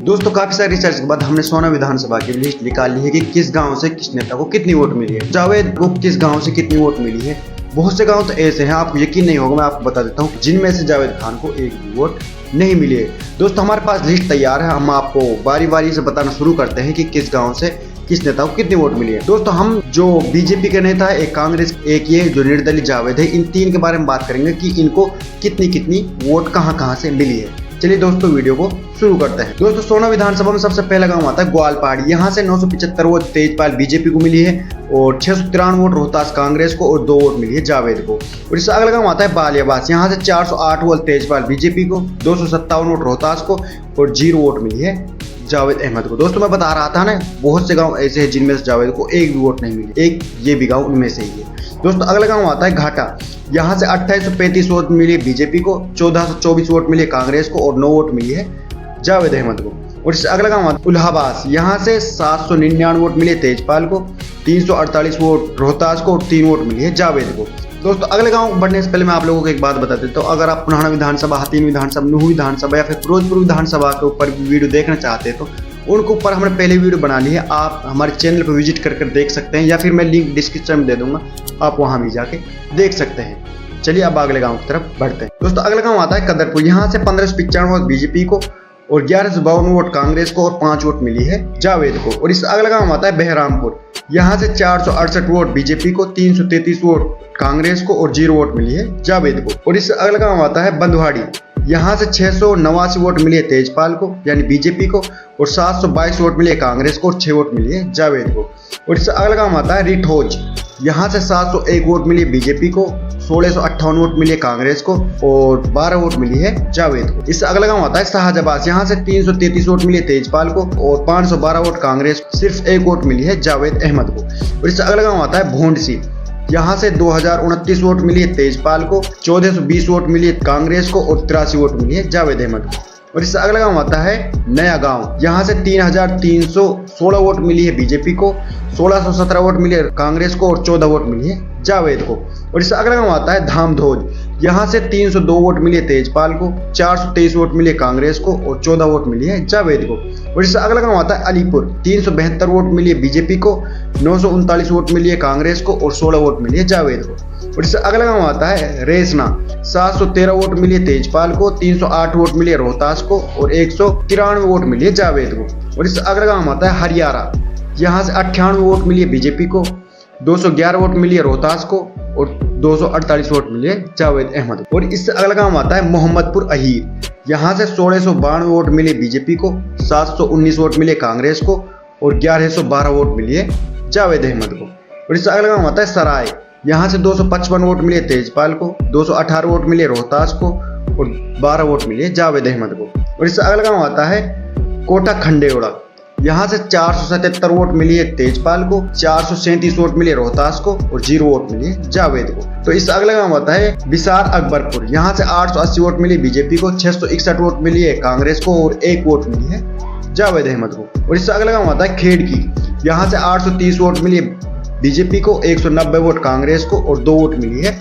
दोस्तों काफी सारी रिसर्च के बाद हमने सोना विधानसभा की लिस्ट निकाली है कि किस गांव से किस नेता को कितनी वोट मिली है। जावेद को किस गांव से कितनी वोट मिली है। बहुत से गांव तो ऐसे हैं, आपको यकीन नहीं होगा, मैं आपको बता देता हूँ, जिनमें से जावेद खान को एक भी वोट नहीं मिली है। दोस्तों हमारे पास लिस्ट तैयार है, हम आपको बारी बारी से बताना शुरू करते हैं कि किस गाँव से किस नेता को कितनी वोट मिली है। दोस्तों हम जो बीजेपी के नेता है, एक कांग्रेस, एक ये जो निर्दलीय जावेद है, इन तीन के बारे में बात करेंगे कि इनको कितनी कितनी वोट कहां से मिली है। चलिए दोस्तों वीडियो को शुरू करते हैं। दोस्तों सोना विधानसभा में सबसे पहला गांव आता है ग्वालपहाड़ी। यहाँ से 975 वोट तेजपाल बीजेपी को मिली है और 693 वोट रोहतास कांग्रेस को और 2 वोट मिली है जावेद को। और इससे अगला गांव आता है बालियाबास। यहाँ से 408 वोट तेजपाल बीजेपी को, 257 वोट रोहतास को और 0 वोट मिली है जावेद अहमद को। दोस्तों मैं बता रहा था ना, बहुत से गांव ऐसे हैं जिनमें से जावेद को एक भी वोट नहीं मिली, एक ये भी गांव उनमें से ही है। दोस्तों अगला गांव आता है घाटा। यहाँ से 2835 वोट मिली है बीजेपी को, 1424 वोट मिली है कांग्रेस को और 9 वोट मिली है जावेद अहमद को। और इससे अगला गांव आता है उल्हाबास। यहाँ से 799 वोट मिले तेजपाल को, 348 वोट रोहतास को और 3 वोट मिली है जावेद को। दोस्तों अगले गांव बढ़ने से पहले मैं आप लोगों को एक बात बता देता हूँ, अगर आप पुराना विधानसभा, हथीन विधानसभा, नूह विधानसभा या फिर फिरोजपुर विधानसभा के ऊपर वीडियो देखना चाहते हैं तो उनके ऊपर हमने पहले वीडियो बना ली है, आप हमारे चैनल पर विजिट कर देख सकते हैं या फिर मैं लिंक डिस्क्रिप्शन में दे दूंगा, आप वहां भी जाके देख सकते हैं। चलिए अब अगले गांव की तरफ बढ़ते हैं। दोस्तों अगला गांव आता है कदरपुर। यहाँ से 1595 वोट बीजेपी को और 1152 वोट कांग्रेस को और 5 वोट मिली है जावेद को। और इस अगला गांव आता है बहरामपुर। यहाँ से 468 वोट बीजेपी को, 333 वोट कांग्रेस को और 0 वोट मिली है जावेद को। और इस अगला गांव आता है बंधवाड़ी। यहाँ से 689 वोट मिले तेजपाल को यानी बीजेपी को और 722 वोट मिले कांग्रेस को और 6 वोट मिली है जावेद को। और इससे अगला गांव आता है रिठोज। यहाँ से 701 वोट मिली बीजेपी को, 1658 वोट मिले कांग्रेस को और 12 वोट मिली है जावेद को। इससे अगला गांव आता है शाहजबाज। यहाँ से 333 वोट मिले तेजपाल को और 512 वोट कांग्रेस को, सिर्फ 1 वोट मिली है जावेद अहमद को। और इससे अगला गांव आता है भोंडसी। यहाँ से 2029 वोट मिली है तेजपाल को, 1420 वोट मिली है कांग्रेस को और 83 वोट मिली है जावेद अहमद को। और इससे अगला गांव आता है नया गांव। यहाँ से 3316 वोट मिली है बीजेपी को, 1617 वोट मिली है कांग्रेस को और 14 वोट मिली है जावेद को। और इससे अगला गांव आता है धामधोज। यहाँ से 302 वोट मिली है तेजपाल को, 423 वोट मिली है कांग्रेस को और 14 वोट मिली है जावेद को। और इससे अगला गांव आता है अलीपुर। 372 वोट मिली है बीजेपी को, 939 वोट मिली है कांग्रेस को और 16 वोट मिली है जावेद को। और इससे अगला गांव आता है रेसना। 713 वोट मिली है तेजपाल को, 308 वोट मिली है रोहतास को और 193 वोट मिली है जावेद को। और इससे अगला गांव आता है हरियाणा। यहाँ से 98 वोट मिली है बीजेपी को, 211 वोट मिली है रोहतास को और 248 वोट मिली है जावेद अहमद। और इससे अगला गांव आता है मोहम्मदपुर अहीर। यहाँ से 1692 वोट मिले बीजेपी को, 719 वोट मिले कांग्रेस को और 1112 वोट मिली है जावेद अहमद को। और इससे अगला गांव आता है सराय। यहाँ से 255 वोट मिले तेजपाल को, 218 वोट मिले रोहतास को और 12 वोट मिले जावेद अहमद को। और इससे अगला गांव आता है कोटा खंडेौड़ा। यहाँ से 477 वोट मिली है तेजपाल को, 437 वोट मिले रोहतास को और 0 वोट मिली है जावेद को। तो इससे अगला गांव आता है बिसार अकबरपुर। यहाँ से 880 वोट मिली बीजेपी को, 661 वोट मिली है कांग्रेस को और 1 वोट मिली है जावेद अहमद को। और इससे अगला गांव आता है खेड़की। यहाँ से 830 वोट मिली बीजेपी को, 190 वोट कांग्रेस को और 2 वोट मिली है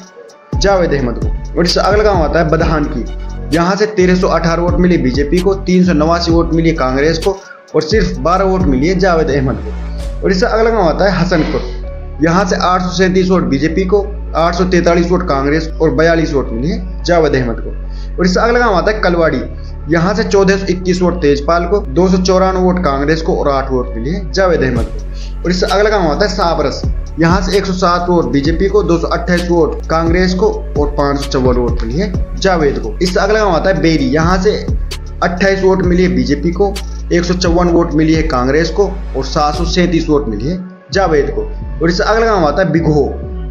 जावेद अहमद को। और इससे अगला गांव आता है बधान की। यहाँ से 1318 वोट मिली बीजेपी को, 389 वोट मिली कांग्रेस को और सिर्फ 12 वोट मिली है जावेद अहमद को। और इससे अगला गांव आता है हसनपुर। यहाँ से 837 वोट बीजेपी को, 843 वोट कांग्रेस और 42 वोट मिली है जावेद अहमद को। और इससे अगला गांव आता है कलवाड़ी। यहाँ से 1421 वोट तेजपाल को, 294 वोट कांग्रेस को और 8 वोट मिली है जावेद अहमद को। और इससे अगला गांव आता है साबरस। यहाँ से 107 वोट बीजेपी को, 228 वोट कांग्रेस को और 554 वोट मिली है जावेद को। इससे अगला गांव आता है बेरी। यहाँ से 28 वोट मिली है बीजेपी को, 154 वोट मिली है कांग्रेस को और 737 वोट मिली है जावेद को। और इससे अगला गांव आता है बिघो।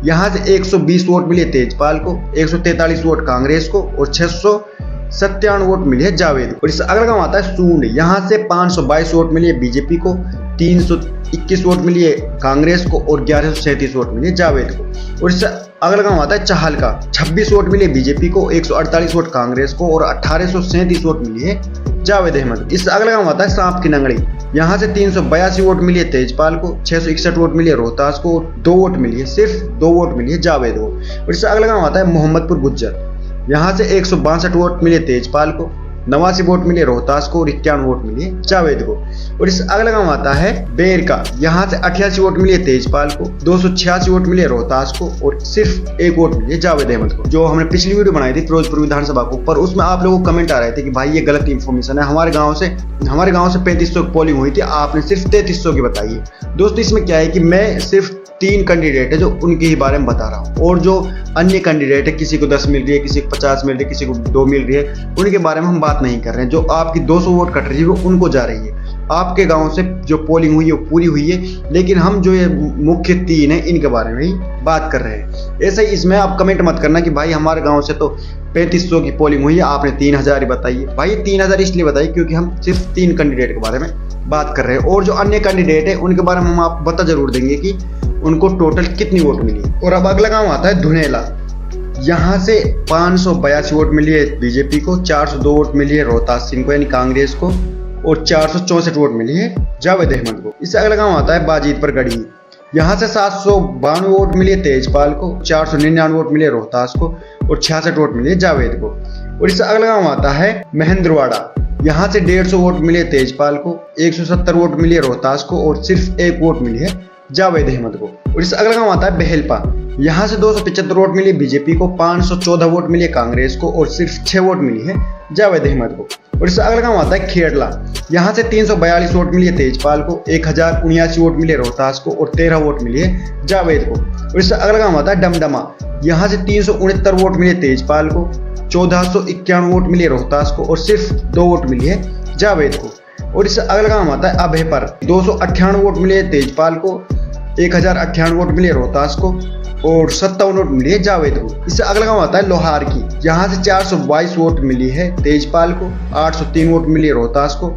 यहाँ से 120 वोट मिले तेजपाल को, 143 वोट कांग्रेस को और 697 वोट मिले है जावेद को। और इससे अगला गांव आता है सूंड। यहाँ से 522 वोट मिली है बीजेपी को, 321 वोट मिली है कांग्रेस को और 1137 वोट मिली है जावेद को। और इससे अगला गांव आता है चहलका। 26 वोट मिले बीजेपी को, 148 वोट कांग्रेस को और 1837 वोट मिली है जावेद अहमद। इससे अगला गांव आता है सांप की नंगड़ी। यहाँ से 382 वोट मिली है तेजपाल को, 661 वोट मिली है रोहतास को और 2 वोट मिली है, सिर्फ 2 वोट मिली है जावेद को। और इससे अगला गांव आता है मोहम्मदपुर गुज्जर। यहाँ से 162 वोट मिले तेजपाल को, 89 वोट मिले रोहतास को और 51 वोट मिले जावेद को। और इस अगला गांव आता है बेर का, यहाँ से 88 वोट मिले तेजपाल को, 286 वोट मिले रोहतास को और सिर्फ 1 वोट मिले जावेद अहमद को। जो हमने पिछली वीडियो बनाई थी फिरोजपुर विधानसभा को, पर उसमें आप लोगों को कमेंट आ रहे थे कि भाई ये गलत इंफॉर्मेशन है, हमारे गाँव से 3500 की पोलिंग हुई थी, आपने सिर्फ 3300 की बताई है। दोस्तों इसमें क्या है कि मैं सिर्फ 3 कैंडिडेट है जो उनके ही बारे में बता रहा हूँ, और जो अन्य कैंडिडेट है किसी को 10 मिल रही है, किसी को 50 मिल रही है, किसी को 2 मिल रही है, उनके बारे में हम बात नहीं कर रहे हैं। जो आपकी 200 वोट कट रही है वो उनको जा रही है। आपके गांव से जो पोलिंग हुई है वो पूरी हुई है, लेकिन हम जो ये मुख्य 3 है इनके बारे में ही बात कर रहे हैं। ऐसा ही इसमें आप कमेंट मत करना कि भाई हमारे गांव से तो 3500 की पोलिंग हुई है, आपने 3000 ही बताई है। भाई 3000 इसलिए बताई क्योंकि हम सिर्फ 3 कैंडिडेट के बारे में बात कर रहे हैं, और जो अन्य कैंडिडेट है उनके बारे में हम आपको बता जरूर देंगे कि उनको टोटल कितनी वोट मिली। और अब अगला गांव आता है धुनेला, यहाँ से 582 वोट मिली है बीजेपी को, 402 वोट मिली है रोहतास सिंह को यानी कांग्रेस को, और 464 वोट मिली है जावेद अहमद को। इससे अगला गांव आता है बाजीतपुर गढ़ी, यहाँ से 792 वोट मिले तेजपाल को, 499 वोट मिले रोहतास को और 66 वोट मिले जावेद को। और इससे अगला गांव आता है महेंद्रवाड़ा, यहाँ से 150 वोट मिले तेजपाल को, 170 वोट मिले रोहतास को और सिर्फ 1 वोट मिली है जावेद अहमद को। और इससे अगला गांव आता है बेहलपा, यहाँ से 275 वोट मिले बीजेपी को, 514 वोट मिले कांग्रेस को और सिर्फ 6 वोट मिली है जावेद अहमद को। और इससे अगला गांव आता है खेड़ला, यहाँ से 342 वोट मिले तेजपाल को, 1079 वोट मिले रोहतास को और 13 वोट मिले जावेद को। और इससे अगला गांव आता है डमडमा, यहाँ से 369 वोट मिले तेजपाल को, 1491 वोट मिले रोहतास को और सिर्फ 2 वोट मिली है जावेद को। और इससे अगला गांव आता है अभयपर, 298 वोट मिले तेजपाल को, 1098 वोट मिले रोहतास को और 57 वोट मिली है जावेद को। इससे अगला गांव आता है लोहार की, यहाँ से 422 वोट मिली है तेजपाल को, 803 वोट मिली है रोहतास को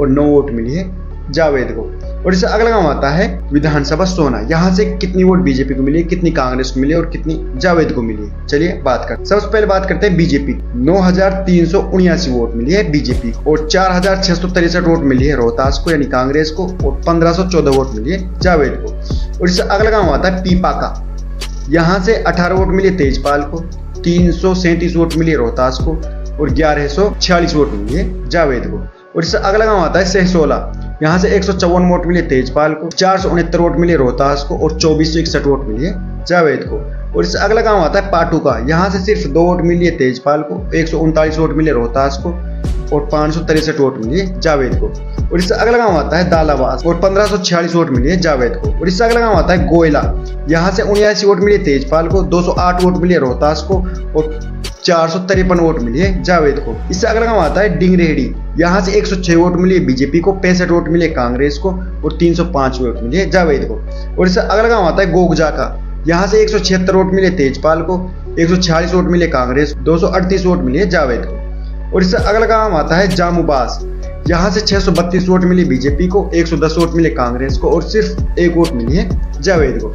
और 9 वोट मिली है जावेद को। और इससे अगला गांव आता है विधानसभा सोना, यहाँ से कितनी वोट बीजेपी को मिली है, कितनी कांग्रेस को मिली है और कितनी जावेद को मिली है। चलिए बात करते हैं। सबसे पहले बात करते हैं बीजेपी, 9379 वोट मिली है बीजेपी को और 4663 वोट मिली है रोहतास को यानी कांग्रेस को और 1514 वोट मिली है जावेद को। और इससे अगला गांव आता है पीपा का, यहाँ से 18 वोट मिले तेजपाल को, 337 वोट मिले रोहतास को और 1146 वोट मिली है जावेद को। और इससे अगला गांव आता है सहसोला, यहाँ से 154 वोट मिले तेजपाल को, 469 वोट मिले रोहतास को और 2461 वोट मिली है जावेद को। और इससे अगला गांव आता है पाटू का, यहाँ से सिर्फ 2 वोट मिली है तेजपाल को, 139 वोट मिले रोहतास को और 563 वोट मिली है जावेद को। और इससे अगला गांव आता है दालावास और 1546 वोट मिली है जावेद को। और इससे अगला गांव आता है गोयला, यहाँ से 79 वोट मिले तेजपाल को, 208 वोट मिले रोहतास को और 453 वोट मिली है जावेद को। इससे अगला गांव आता है डिंगरेहड़ी, यहाँ से 106 वोट मिले बीजेपी को, 65 वोट मिले कांग्रेस को और 305 वोट मिले है जावेद को। और इससे अगला गांव आता है गोगजा का, यहाँ से 176 वोट मिले तेजपाल को, 146 वोट मिले कांग्रेस, 238 वोट मिले जावेद को। और इससे अगला गांव आता है जामुबास, यहाँ से 632 वोट मिले बीजेपी को, 110 वोट मिले कांग्रेस को और सिर्फ 1 वोट मिली है जावेद को।